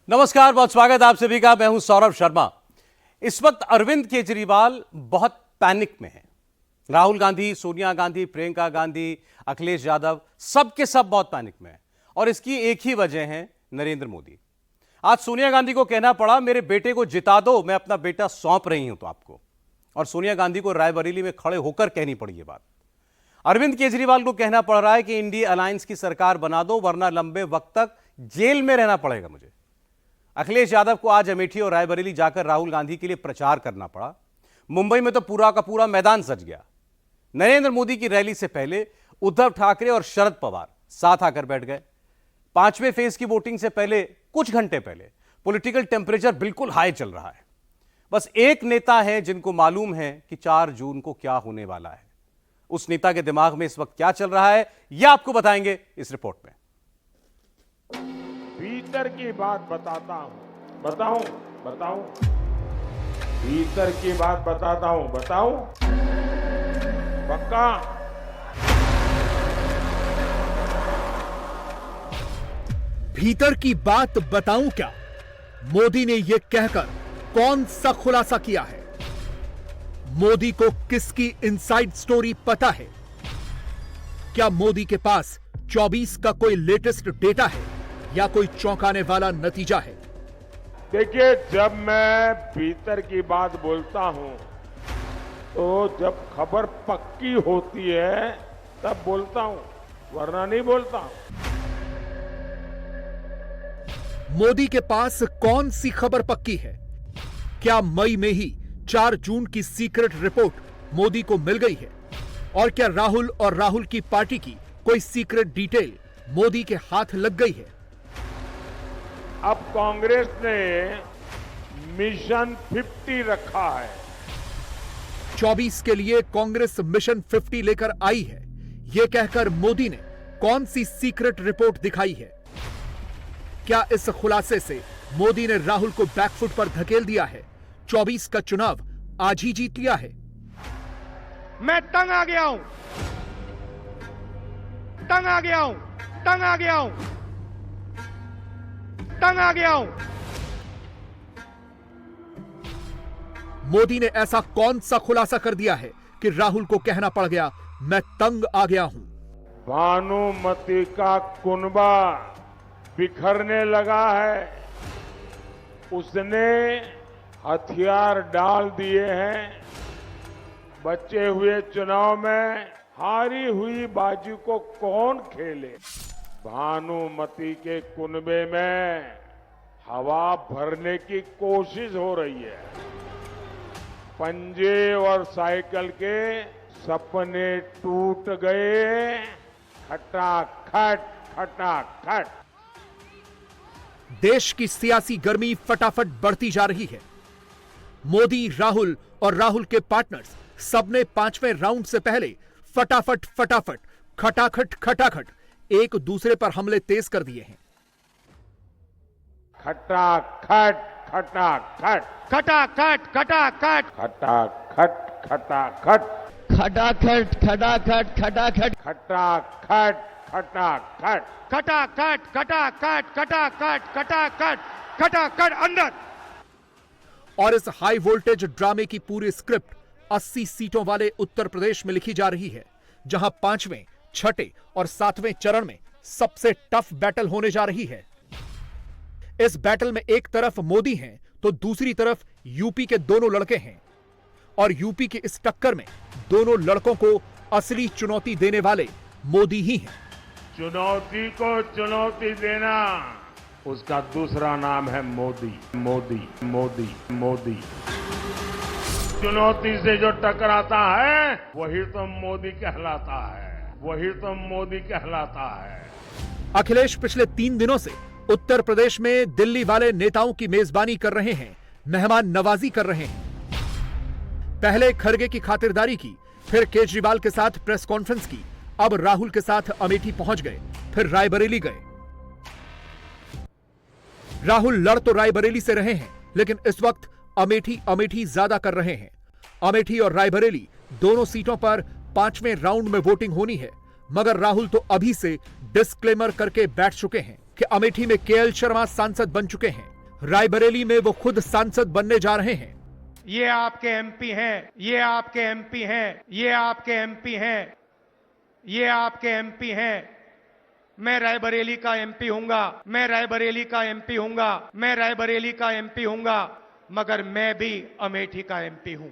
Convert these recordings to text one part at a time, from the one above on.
नमस्कार, बहुत स्वागत है आप सभी का। मैं हूं सौरभ शर्मा। इस वक्त अरविंद केजरीवाल बहुत पैनिक में हैं। राहुल गांधी, सोनिया गांधी, प्रियंका गांधी, अखिलेश यादव, सब के सब बहुत पैनिक में हैं और इसकी एक ही वजह है नरेंद्र मोदी। आज सोनिया गांधी को कहना पड़ा मेरे बेटे को जिता दो, मैं अपना बेटा सौंप रही हूं तो आपको, और सोनिया गांधी को रायबरेली में खड़े होकर कहनी पड़ी ये बात। अरविंद केजरीवाल को कहना पड़ रहा है कि इंडिया अलायंस की सरकार बना दो वरना लंबे वक्त तक जेल में रहना पड़ेगा मुझे। अखिलेश यादव को आज अमेठी और रायबरेली जाकर राहुल गांधी के लिए प्रचार करना पड़ा। मुंबई में तो पूरा का पूरा मैदान सज गया। नरेंद्र मोदी की रैली से पहले उद्धव ठाकरे और शरद पवार साथ आकर बैठ गए। पांचवें फेज की वोटिंग से पहले कुछ घंटे पहले पॉलिटिकल टेम्परेचर बिल्कुल हाई चल रहा है। बस एक नेता है जिनको मालूम है कि 4 जून को क्या होने वाला है। उस नेता के दिमाग में इस वक्त क्या चल रहा है यह आपको बताएंगे इस रिपोर्ट में। भीतर की बात बताता हूं। बताऊं भीतर की बात बताता हूं। बताऊं पक्का? भीतर की बात बताऊं क्या? मोदी ने यह कहकर कौन सा खुलासा किया है? मोदी को किसकी इनसाइड स्टोरी पता है? क्या मोदी के पास 24 का कोई लेटेस्ट डेटा है या कोई चौंकाने वाला नतीजा है? देखिए, जब मैं भीतर की बात बोलता हूं तो जब खबर पक्की होती है तब बोलता हूं, वरना नहीं बोलता हूं। मोदी के पास कौन सी खबर पक्की है? क्या मई में ही 4 जून की सीक्रेट रिपोर्ट मोदी को मिल गई है? और क्या राहुल और राहुल की पार्टी की कोई सीक्रेट डिटेल मोदी के हाथ लग गई है? अब कांग्रेस ने मिशन 50 रखा है। 24 के लिए कांग्रेस मिशन 50 लेकर आई है, यह कहकर मोदी ने कौन सी सीक्रेट रिपोर्ट दिखाई है? क्या इस खुलासे से मोदी ने राहुल को बैकफुट पर धकेल दिया है? 24 का चुनाव आज ही जीत लिया है। मैं तंग आ गया हूं। मोदी ने ऐसा कौन सा खुलासा कर दिया है कि राहुल को कहना पड़ गया मैं तंग आ गया हूं? भानुमति का कुनबा बिखरने लगा है। उसने हथियार डाल दिए हैं। बचे हुए चुनाव में हारी हुई बाजी को कौन खेले? भानुमति के कुनबे में हवा भरने की कोशिश हो रही है। पंजे और साइकिल के सपने टूट गए। खटाखट खटाखट। देश की सियासी गर्मी फटाफट बढ़ती जा रही है। मोदी, राहुल और राहुल के पार्टनर्स सबने 5वें राउंड से पहले फटाफट खटाखट खटाखट एक दूसरे पर हमले तेज कर दिए हैं। खटाखट खटाखट खटाखट खटाखट खटाखट खटाखट खटाखट खटाखट खटाखट खटाखट खटाखट खटाखट खटाखट खटाखट खटाखट खटाखट अंदर। और इस हाई वोल्टेज ड्रामे की पूरी स्क्रिप्ट 80 सीटों वाले उत्तर प्रदेश में लिखी जा रही है, जहां 5वें, 6ठे और 7वें चरण में सबसे टफ बैटल होने जा रही है। इस बैटल में एक तरफ मोदी हैं तो दूसरी तरफ यूपी के दोनों लड़के हैं, और यूपी की इस टक्कर में दोनों लड़कों को असली चुनौती देने वाले मोदी ही हैं। चुनौती को चुनौती देना, उसका दूसरा नाम है मोदी। मोदी मोदी मोदी। चुनौती से जो टकराता है वही तो मोदी कहलाता है। वही तो मोदी कहलाता है। अखिलेश पिछले 3 दिनों से उत्तर प्रदेश में दिल्ली वाले नेताओं की मेजबानी कर रहे हैं, मेहमान नवाजी कर रहे हैं। पहले खरगे की खातिरदारी की, फिर केजरीवाल के साथ प्रेस कॉन्फ्रेंस की, अब राहुल के साथ अमेठी पहुंच गए, फिर रायबरेली गए। राहुल लड़ तो रायबरेली से रहे हैं, लेकिन इस वक्त अमेठी ज्यादा कर रहे हैं। अमेठी और रायबरेली दोनों सीटों पर 5वें राउंड में वोटिंग होनी है, मगर राहुल तो अभी से डिस्क्लेमर करके बैठ चुके हैं कि अमेठी में केएल शर्मा सांसद बन चुके हैं, रायबरेली में वो खुद सांसद बनने जा रहे हैं। ये आपके एमपी हैं, ये आपके एमपी हैं, ये आपके एमपी हैं, ये आपके एमपी हैं। मैं रायबरेली का एमपी हूंगा, मैं रायबरेली का एमपी हूंगा, मैं रायबरेली का एमपी हूंगा, मगर मैं भी अमेठी का एमपी हूं।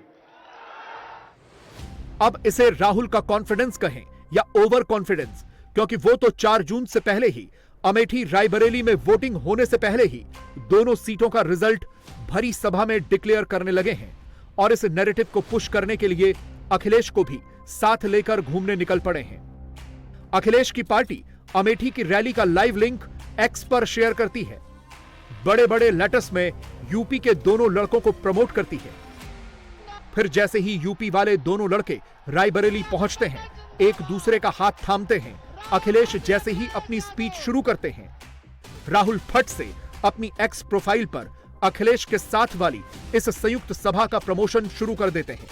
अब इसे राहुल का कॉन्फिडेंस कहें या ओवर कॉन्फिडेंस, क्योंकि वो तो 4 जून से पहले ही अमेठी रायबरेली में वोटिंग होने से पहले ही दोनों सीटों का रिजल्ट भरी सभा में डिक्लेयर करने लगे हैं और इस नैरेटिव को पुश करने के लिए अखिलेश को भी साथ लेकर घूमने निकल पड़े हैं। अखिलेश की पार्टी अमेठी की रैली का लाइव लिंक एक्स पर शेयर करती है, बड़े बड़े लेटर्स में यूपी के दोनों लड़कों को प्रमोट करती है। फिर जैसे ही यूपी वाले दोनों लड़के रायबरेली पहुंचते हैं, एक दूसरे का हाथ थामते हैं। अखिलेश जैसे ही अपनी स्पीच शुरू करते हैं, राहुल फट से अपनी एक्स प्रोफाइल पर अखिलेश के साथ वाली इस संयुक्त सभा का प्रमोशन शुरू कर देते हैं।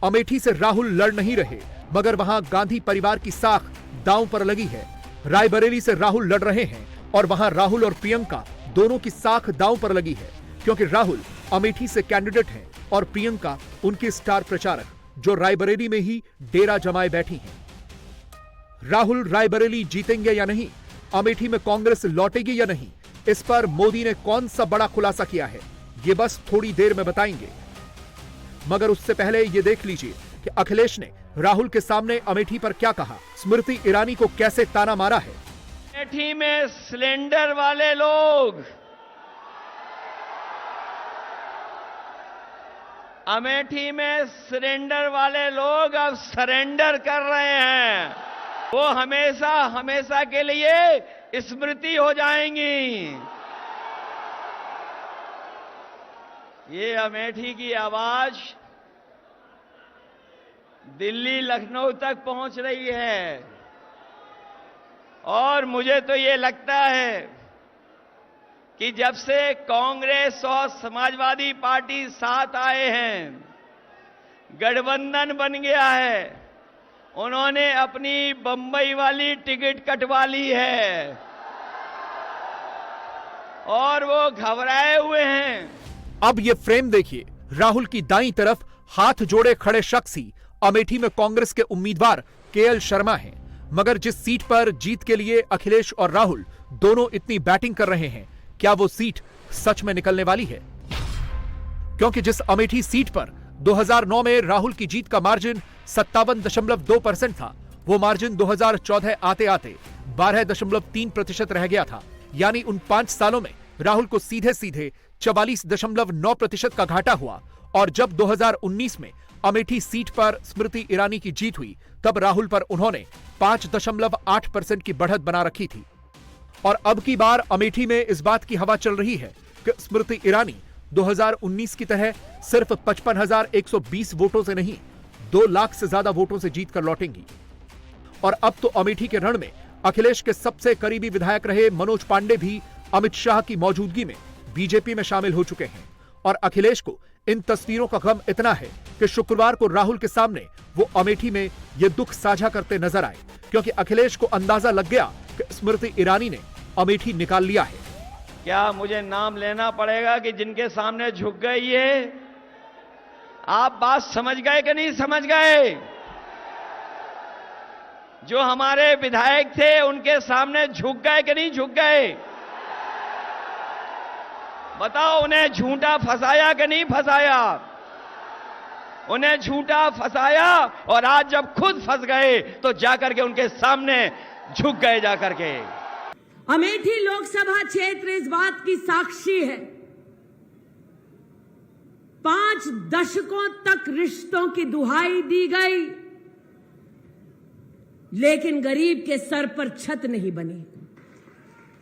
अमेठी से राहुल लड़ नहीं रहे, मगर वहां गांधी परिवार की साख दांव पर लगी है। रायबरेली से राहुल लड़ रहे हैं और वहां राहुल और प्रियंका दोनों की साख दांव पर लगी है, क्योंकि राहुल अमेठी से कैंडिडेट हैं और प्रियंका उनकी स्टार प्रचारक, जो रायबरेली में ही डेरा जमाए बैठी हैं। राहुल रायबरेली जीतेंगे या नहीं, अमेठी में कांग्रेस लौटेगी या नहीं, इस पर मोदी ने कौन सा बड़ा खुलासा किया है, ये बस थोड़ी देर में बताएंगे। मगर उससे पहले ये देख लीजिए कि अखिलेश ने राहुल के सामने अमेठी पर क्या कहा, स्मृति ईरानी को कैसे ताना मारा है। अमेठी में सिलेंडर वाले लोग, अमेठी में सिलेंडर वाले लोग अब सरेंडर कर रहे हैं। वो हमेशा हमेशा के लिए स्मृति हो जाएंगी। ये अमेठी की आवाज दिल्ली लखनऊ तक पहुंच रही है और मुझे तो ये लगता है कि जब से कांग्रेस और समाजवादी पार्टी साथ आए हैं, गठबंधन बन गया है, उन्होंने अपनी बंबई वाली टिकट कटवा ली है और वो घबराए हुए हैं। अब ये फ्रेम देखिए, राहुल की दाईं तरफ हाथ जोड़े खड़े शख्स ही अमेठी में कांग्रेस के उम्मीदवार केएल शर्मा हैं। मगर जिस सीट पर जीत के लिए अखिलेश और राहुल दोनों इतनी बैटिंग कर रहे हैं, क्या वो सीट सच में निकलने वाली है? क्योंकि जिस अमेठी सीट पर 2009 में राहुल की जीत का मार्जिन 57.2% था, वो मार्जिन 2014 आते आते 12.3% रह गया था। यानी उन 5 सालों में राहुल को सीधे सीधे 44.9% का घाटा हुआ। और जब 2019 में अमेठी सीट पर स्मृति ईरानी की जीत हुई, तब राहुल पर उन्होंने 5.8% की बढ़त बना रखी थी। और अब की बार अमेठी में इस बात की हवा चल रही है कि स्मृति ईरानी 2019 की तरह सिर्फ 55,120 वोटों से नहीं, 2 लाख से ज्यादा वोटों से जीतकर लौटेंगी। और अब तो अमेठी के रण में अखिलेश के सबसे करीबी विधायक रहे मनोज पांडे भी अमित शाह की मौजूदगी में बीजेपी में शामिल हो चुके हैं। और अखिलेश को इन तस्वीरों का गम इतना है कि शुक्रवार को राहुल के सामने वो अमेठी में ये दुख साझा करते नजर आए, क्योंकि अखिलेश को अंदाजा लग गया कि स्मृति ईरानी ने अमेठी निकाल लिया है। क्या मुझे नाम लेना पड़ेगा कि जिनके सामने झुक गए? ये आप बात समझ गए कि नहीं समझ गए? जो हमारे विधायक थे उनके सामने झुक गए कि नहीं झुक गए? बताओ, उन्हें झूठा फंसाया कि नहीं फंसाया? उन्हें झूठा फंसाया और आज जब खुद फंस गए तो जाकर के उनके सामने झुक गए जाकर के। अमेठी लोकसभा क्षेत्र इस बात की साक्षी है, 5 दशकों तक रिश्तों की दुहाई दी गई, लेकिन गरीब के सर पर छत नहीं बनी।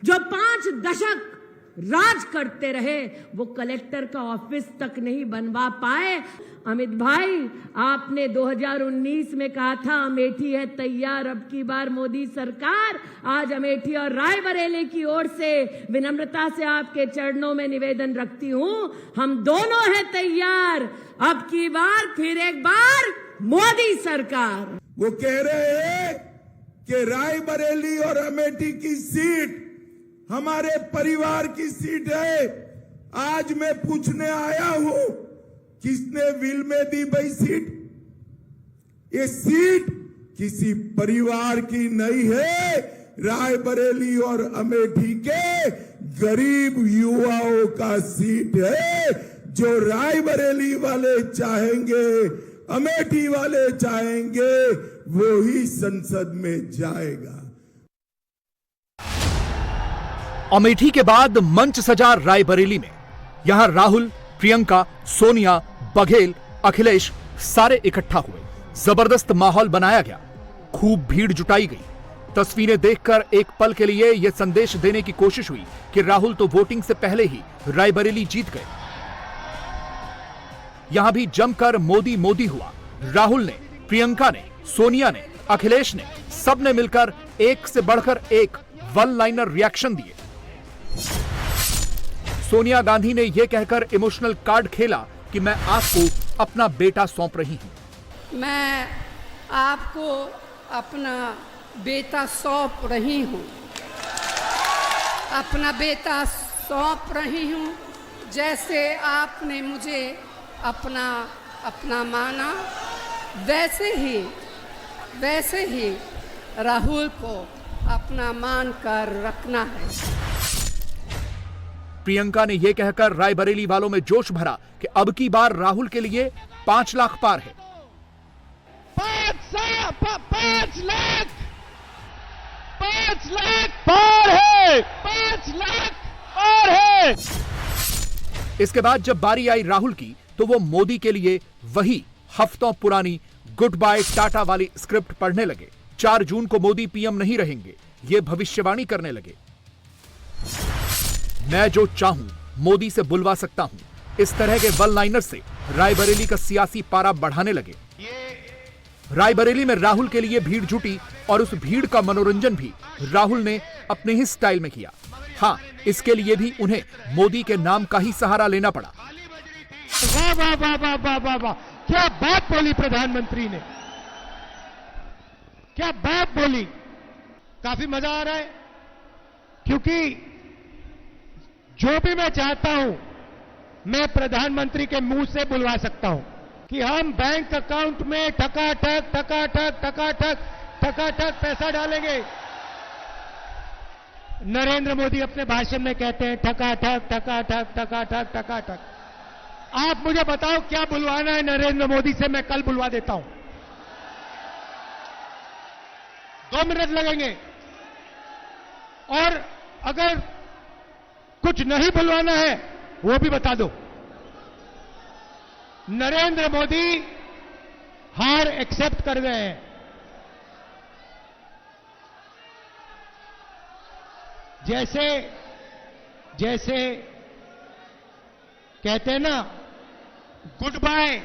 जो 5 दशक राज करते रहे, वो कलेक्टर का ऑफिस तक नहीं बनवा पाए। अमित भाई, आपने 2019 में कहा था अमेठी है तैयार, अब की बार मोदी सरकार। आज अमेठी और रायबरेली की ओर से विनम्रता से आपके चरणों में निवेदन रखती हूं, हम दोनों हैं तैयार। अब की बार फिर एक बार मोदी सरकार। वो कह रहे हैं कि रायबरेली और अमेठी की सीट हमारे परिवार की सीट है। आज मैं पूछने आया हूं, किसने विल में दी भाई सीट? ये सीट किसी परिवार की नहीं है, रायबरेली और अमेठी के गरीब युवाओं का सीट है। जो रायबरेली वाले चाहेंगे, अमेठी वाले चाहेंगे, वो ही संसद में जाएगा। अमेठी के बाद मंच सजा रायबरेली में। यहां राहुल, प्रियंका, सोनिया, बघेल, अखिलेश सारे इकट्ठा हुए। जबरदस्त माहौल बनाया गया, खूब भीड़ जुटाई गई। तस्वीरें देखकर एक पल के लिए यह संदेश देने की कोशिश हुई कि राहुल तो वोटिंग से पहले ही रायबरेली जीत गए। यहां भी जमकर मोदी मोदी हुआ। राहुल ने, प्रियंका ने, सोनिया ने, अखिलेश ने, सबने मिलकर एक से बढ़कर एक वन लाइनर रिएक्शन दिए। सोनिया गांधी ने यह कहकर इमोशनल कार्ड खेला कि मैं आपको अपना बेटा सौंप रही हूं। मैं आपको अपना बेटा सौंप रही हूं। अपना बेटा सौंप रही हूं। जैसे आपने मुझे अपना माना, वैसे ही राहुल को अपना मान कर रखना है। प्रियंका ने यह कहकर रायबरेली वालों में जोश भरा कि अब की बार राहुल के लिए 5 लाख पार है। 5 लाख पार है, 5 लाख पार है। इसके बाद जब बारी आई राहुल की, तो वो मोदी के लिए वही हफ्तों पुरानी गुड बाय टाटा वाली स्क्रिप्ट पढ़ने लगे। 4 जून को मोदी पीएम नहीं रहेंगे, ये भविष्यवाणी करने लगे। मैं जो चाहूं मोदी से बुलवा सकता हूं, इस तरह के वन लाइनर से रायबरेली का सियासी पारा बढ़ाने लगे। रायबरेली में राहुल के लिए भीड़ जुटी और उस भीड़ का मनोरंजन भी राहुल ने अपने ही स्टाइल में किया। हां, इसके लिए भी उन्हें मोदी के नाम का ही सहारा लेना पड़ा। वाह वाह वाह वाह वाह वाह वाह, क्या बात बोली प्रधानमंत्री ने, क्या बात बोली। काफी मजा आ रहा है, क्योंकि जो भी मैं चाहता हूं मैं प्रधानमंत्री के मुंह से बुलवा सकता हूं कि हम बैंक अकाउंट में ठकाठक ठकाठक ठकाठक ठकाठक पैसा डालेंगे। नरेंद्र मोदी अपने भाषण में कहते हैं ठकाठक ठकाठक ठकाठक ठकाठक। आप मुझे बताओ क्या बुलवाना है नरेंद्र मोदी से, मैं कल बुलवा देता हूं। 2 मिनट लगेंगे। और अगर कुछ नहीं बुलवाना है वो भी बता दो। नरेंद्र मोदी हार एक्सेप्ट कर गए हैं। जैसे कहते हैं ना गुड बाय,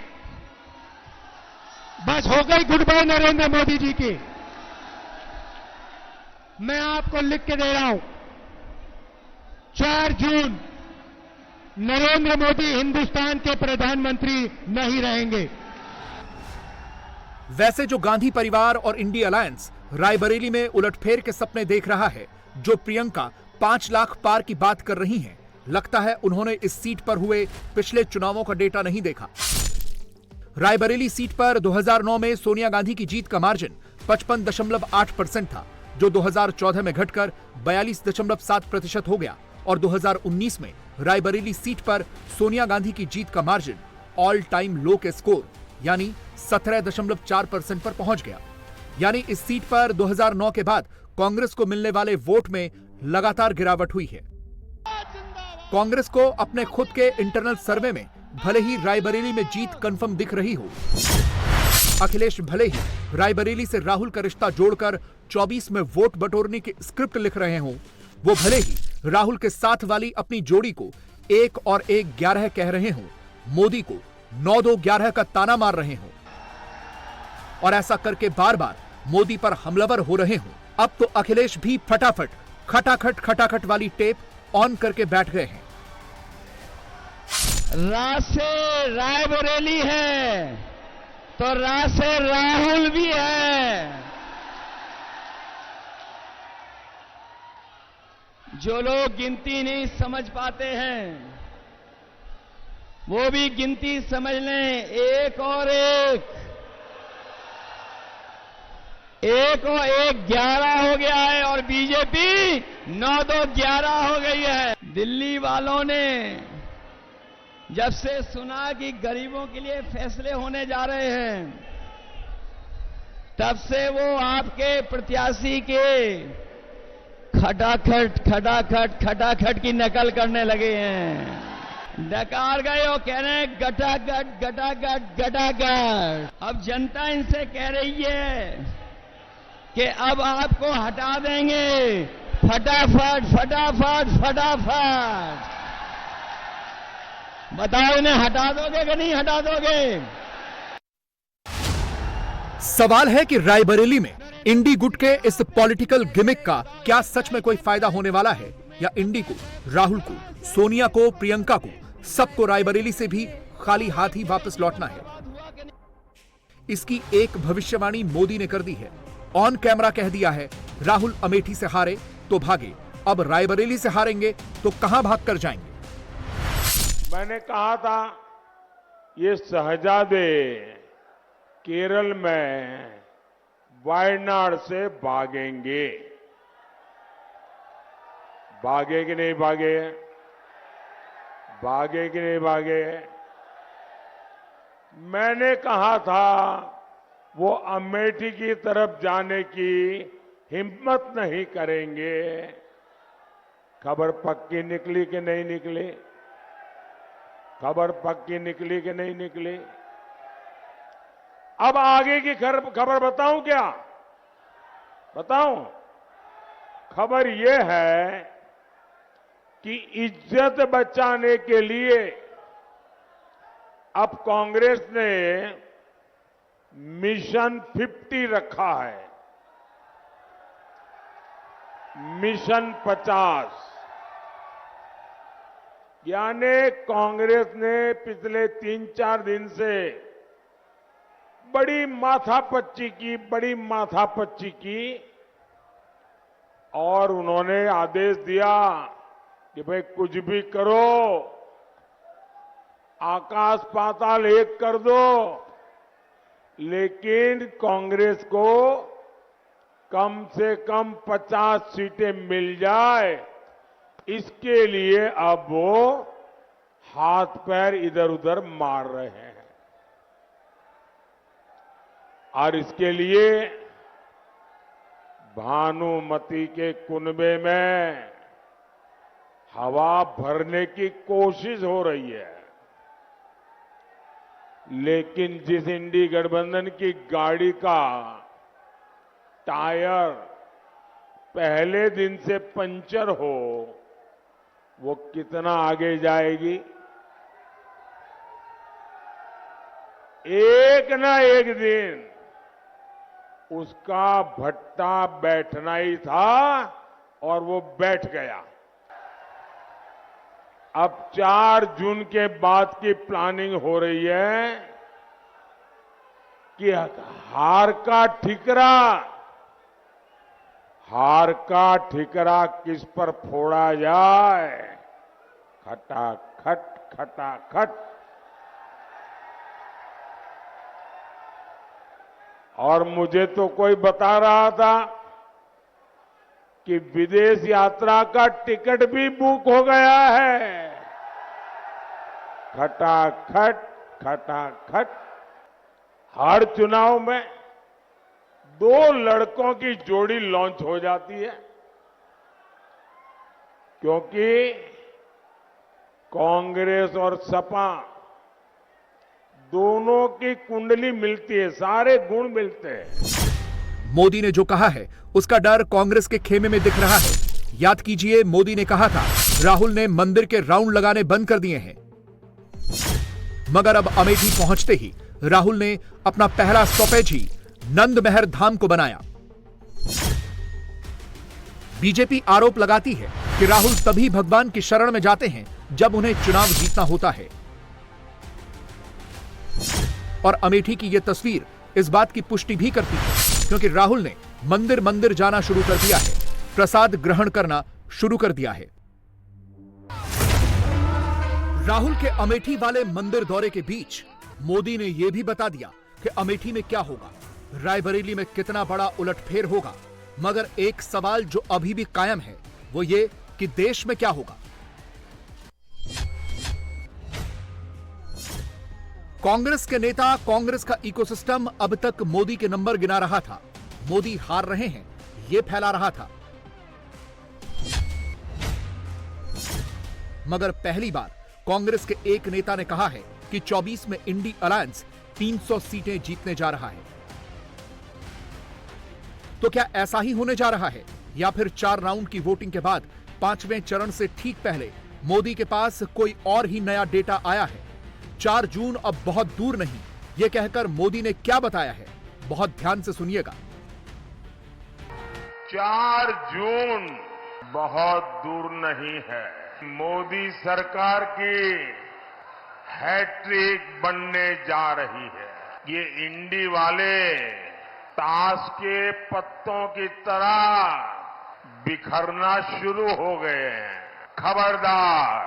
बस हो गई गुड बाय नरेंद्र मोदी जी की। मैं आपको लिख के दे रहा हूं, 4 जून नरेंद्र मोदी हिंदुस्तान के प्रधानमंत्री नहीं रहेंगे। वैसे जो गांधी परिवार और इंडी अलायंस रायबरेली में उलटफेर के सपने देख रहा है, जो प्रियंका 5 लाख पार की बात कर रही हैं, लगता है उन्होंने इस सीट पर हुए पिछले चुनावों का डेटा नहीं देखा। रायबरेली सीट पर 2009 में सोनिया गांधी की जीत का मार्जिन 55.8% था, जो 2014 में घटकर 42.7% हो गया और 2019 में रायबरेली सीट पर सोनिया गांधी की जीत का मार्जिन ऑल टाइम लो के स्कोर यानी 17.4% पर पहुंच गया। यानी इस सीट पर 2009 के बाद कांग्रेस को मिलने वाले वोट में लगातार गिरावट हुई है। कांग्रेस को अपने खुद के इंटरनल सर्वे में भले ही रायबरेली में जीत कंफर्म दिख रही हो, अखिलेश भले ही रायबरेली से राहुल का रिश्ता जोड़कर 24 में वोट बटोरने की स्क्रिप्ट लिख रहे हों, वो भले ही राहुल के साथ वाली अपनी जोड़ी को 1 और 1 11 कह रहे हों, मोदी को 9 2 11 का ताना मार रहे हों और ऐसा करके बार बार मोदी पर हमलावर हो रहे हों, अब तो अखिलेश भी फटाफट खटाखट खटाखट वाली टेप ऑन करके बैठ गए हैं। रा से रायबरेली है तो रा से राहुल भी है। जो लोग गिनती नहीं समझ पाते हैं वो भी गिनती समझ लें। एक और एक 11 हो गया है और बीजेपी 9-2-11 हो गई है। दिल्ली वालों ने जब से सुना कि गरीबों के लिए फैसले होने जा रहे हैं तब से वो आपके प्रत्याशी के खटाखट की नकल करने लगे हैं। डकार गए और कह रहे हैं गटागट। अब जनता इनसे कह रही है कि अब आपको हटा देंगे फटाफट। बताओ इन्हें हटा दोगे कि नहीं हटा दोगे? सवाल है कि रायबरेली में इंडी गुट के इस पॉलिटिकल गिमिक का क्या सच में कोई फायदा होने वाला है, या इंडी को, राहुल को, सोनिया को, प्रियंका को, सबको रायबरेली से भी खाली हाथ ही वापस लौटना है। इसकी एक भविष्यवाणी मोदी ने कर दी है। ऑन कैमरा कह दिया है, राहुल अमेठी से हारे तो भागे, अब रायबरेली से हारेंगे तो कहां भागकर जाएंगे। मैंने कहा था ये शहजादे केरल में वायनाड से भागेंगे। भागे कि नहीं भागे? भागे कि नहीं भागे? मैंने कहा था वो अमेठी की तरफ जाने की हिम्मत नहीं करेंगे। खबर पक्की निकली कि नहीं निकली? खबर पक्की निकली कि नहीं निकली? अब आगे की खबर बताऊं क्या? बताऊं? खबर यह है कि इज्जत बचाने के लिए अब कांग्रेस ने मिशन 50 रखा है। मिशन 50 यानी कांग्रेस ने पिछले 3-4 दिन से बड़ी माथापच्ची की और उन्होंने आदेश दिया कि भाई कुछ भी करो, आकाश पाताल एक कर दो, लेकिन कांग्रेस को कम से कम 50 सीटें मिल जाए, इसके लिए अब वो हाथ पैर इधर उधर मार रहे हैं। और इसके लिए भानुमति के कुनबे में हवा भरने की कोशिश हो रही है। लेकिन जिस इंडी गठबंधन की गाड़ी का टायर पहले दिन से पंचर हो, वो कितना आगे जाएगी? एक ना एक दिन उसका भट्टा बैठना ही था और वो बैठ गया। अब 4 जून के बाद की प्लानिंग हो रही है कि हार का ठिकरा किस पर फोड़ा जाए। खटाखट। और मुझे तो कोई बता रहा था कि विदेश यात्रा का टिकट भी बुक हो गया है। खटाखट। हर चुनाव में 2 लड़कों की जोड़ी लॉन्च हो जाती है, क्योंकि कांग्रेस और सपा दोनों की कुंडली मिलती है, सारे गुण मिलते हैं। मोदी ने जो कहा है उसका डर कांग्रेस के खेमे में दिख रहा है। याद कीजिए, मोदी ने कहा था राहुल ने मंदिर के राउंड लगाने बंद कर दिए हैं, मगर अब अमेठी पहुंचते ही राहुल ने अपना पहला स्टॉपेज ही नंद महर धाम को बनाया। बीजेपी आरोप लगाती है कि राहुल तभी भगवान की शरण में जाते हैं जब उन्हें चुनाव जीतना होता है, और अमेठी की यह तस्वीर इस बात की पुष्टि भी करती है, क्योंकि राहुल ने मंदिर जाना शुरू कर दिया है। प्रसाद ग्रहण करना शुरू कर दिया है। राहुल के अमेठी वाले मंदिर दौरे के बीच मोदी ने यह भी बता दिया कि अमेठी में क्या होगा, रायबरेली में कितना बड़ा उलटफेर होगा। मगर एक सवाल जो अभी भी कायम है वो ये कि देश में क्या होगा। कांग्रेस के नेता, कांग्रेस का इकोसिस्टम अब तक मोदी के नंबर गिना रहा था। मोदी हार रहे हैं यह फैला रहा था। मगर पहली बार कांग्रेस के एक नेता ने कहा है कि 24 में इंडी अलायंस 300 सीटें जीतने जा रहा है। तो क्या ऐसा ही होने जा रहा है या फिर 4 राउंड की वोटिंग के बाद 5वें चरण से ठीक पहले मोदी के पास कोई और ही नया डेटा आया है? 4 जून अब बहुत दूर नहीं, यह कहकर मोदी ने क्या बताया है, बहुत ध्यान से सुनिएगा। 4 जून बहुत दूर नहीं है। मोदी सरकार की हैट्रिक बनने जा रही है। ये इंडी वाले ताश के पत्तों की तरह बिखरना शुरू हो गए हैं। खबरदार,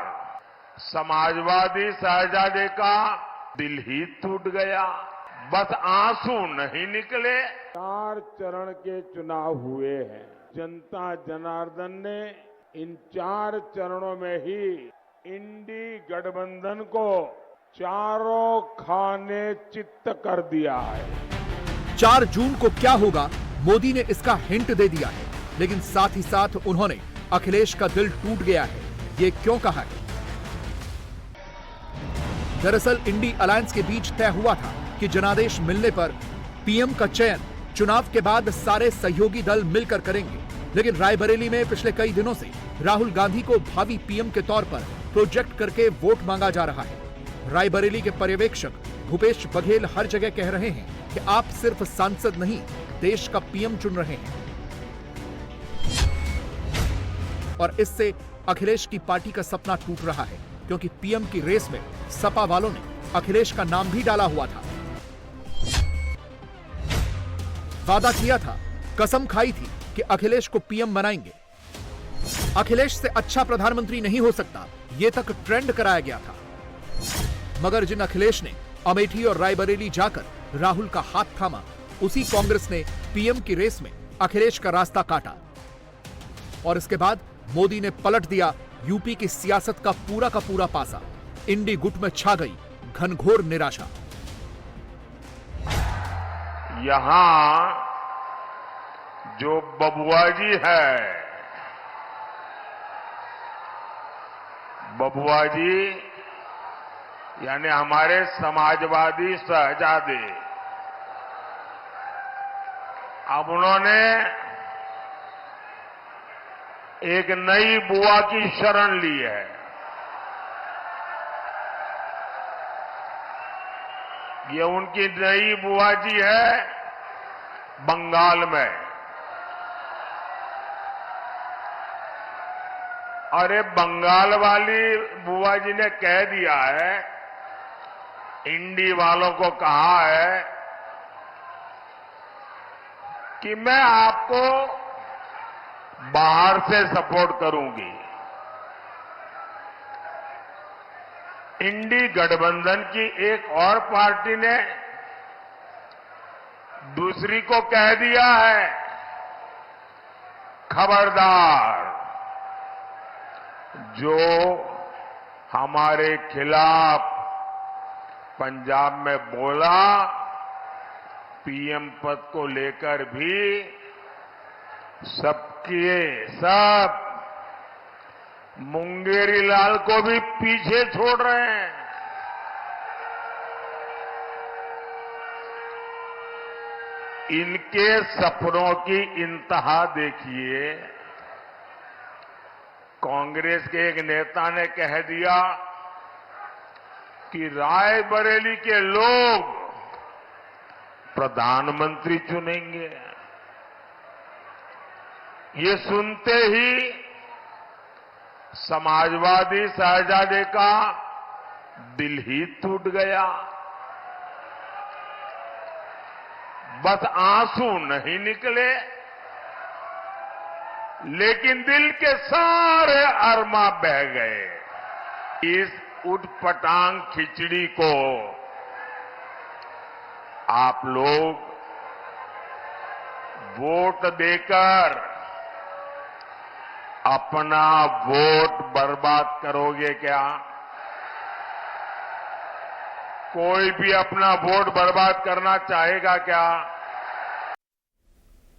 समाजवादी शहजादे का दिल ही टूट गया, बस आंसू नहीं निकले। 4 चरण के चुनाव हुए हैं। जनता जनार्दन ने इन 4 चरणों में ही इंडी गठबंधन को चारों खाने चित्त कर दिया है। 4 जून को क्या होगा, मोदी ने इसका हिंट दे दिया है, लेकिन साथ ही साथ उन्होंने अखिलेश का दिल टूट गया है, ये क्यों कहा है? दरअसल इंडी अलायंस के बीच तय हुआ था कि जनादेश मिलने पर पीएम का चयन चुनाव के बाद सारे सहयोगी दल मिलकर करेंगे। लेकिन रायबरेली में पिछले कई दिनों से राहुल गांधी को भावी पीएम के तौर पर प्रोजेक्ट करके वोट मांगा जा रहा है। रायबरेली के पर्यवेक्षक भूपेश बघेल हर जगह कह रहे हैं कि आप सिर्फ सांसद नहीं, देश का पीएम चुन रहे हैं। और इससे अखिलेश की पार्टी का सपना टूट रहा है, क्योंकि पीएम की रेस में सपा वालों ने अखिलेश का नाम भी डाला हुआ था। वादा किया था, कसम खाई थी कि अखिलेश को पीएम बनाएंगे। अखिलेश से अच्छा प्रधानमंत्री नहीं हो सकता, यह तक ट्रेंड कराया गया था। मगर जिन अखिलेश ने अमेठी और रायबरेली जाकर राहुल का हाथ थामा, उसी कांग्रेस ने पीएम की रेस में अखिलेश का रास्ता काटा। और इसके बाद मोदी ने पलट दिया यूपी की सियासत का पूरा पासा। इंडी गुट में छा गई घनघोर निराशा। यहां जो बबुआजी है, बबुआजी यानी हमारे समाजवादी शहजादे, अब उन्होंने एक नई बुआ की शरण ली है। ये उनकी नई बुआ जी है बंगाल में। अरे बंगाल वाली बुआ जी ने कह दिया है, इंडी वालों को कहा है कि मैं आपको बाहर से सपोर्ट करूंगी। इंडी गठबंधन की एक और पार्टी ने दूसरी को कह दिया है, खबरदार, जो हमारे खिलाफ पंजाब में बोला, पीएम पद को लेकर भी सब मुंगेरी लाल को भी पीछे छोड़ रहे हैं। इनके सपनों की इंतहा देखिए। कांग्रेस के एक नेता ने कह दिया कि रायबरेली के लोग प्रधानमंत्री चुनेंगे। ये सुनते ही समाजवादी शहजादे का दिल ही टूट गया, बस आंसू नहीं निकले। लेकिन दिल के सारे अरमा बह गए। इस उटपटांग खिचड़ी को आप लोग वोट देकर अपना वोट बर्बाद करोगे क्या? कोई भी अपना वोट बर्बाद करना चाहेगा क्या?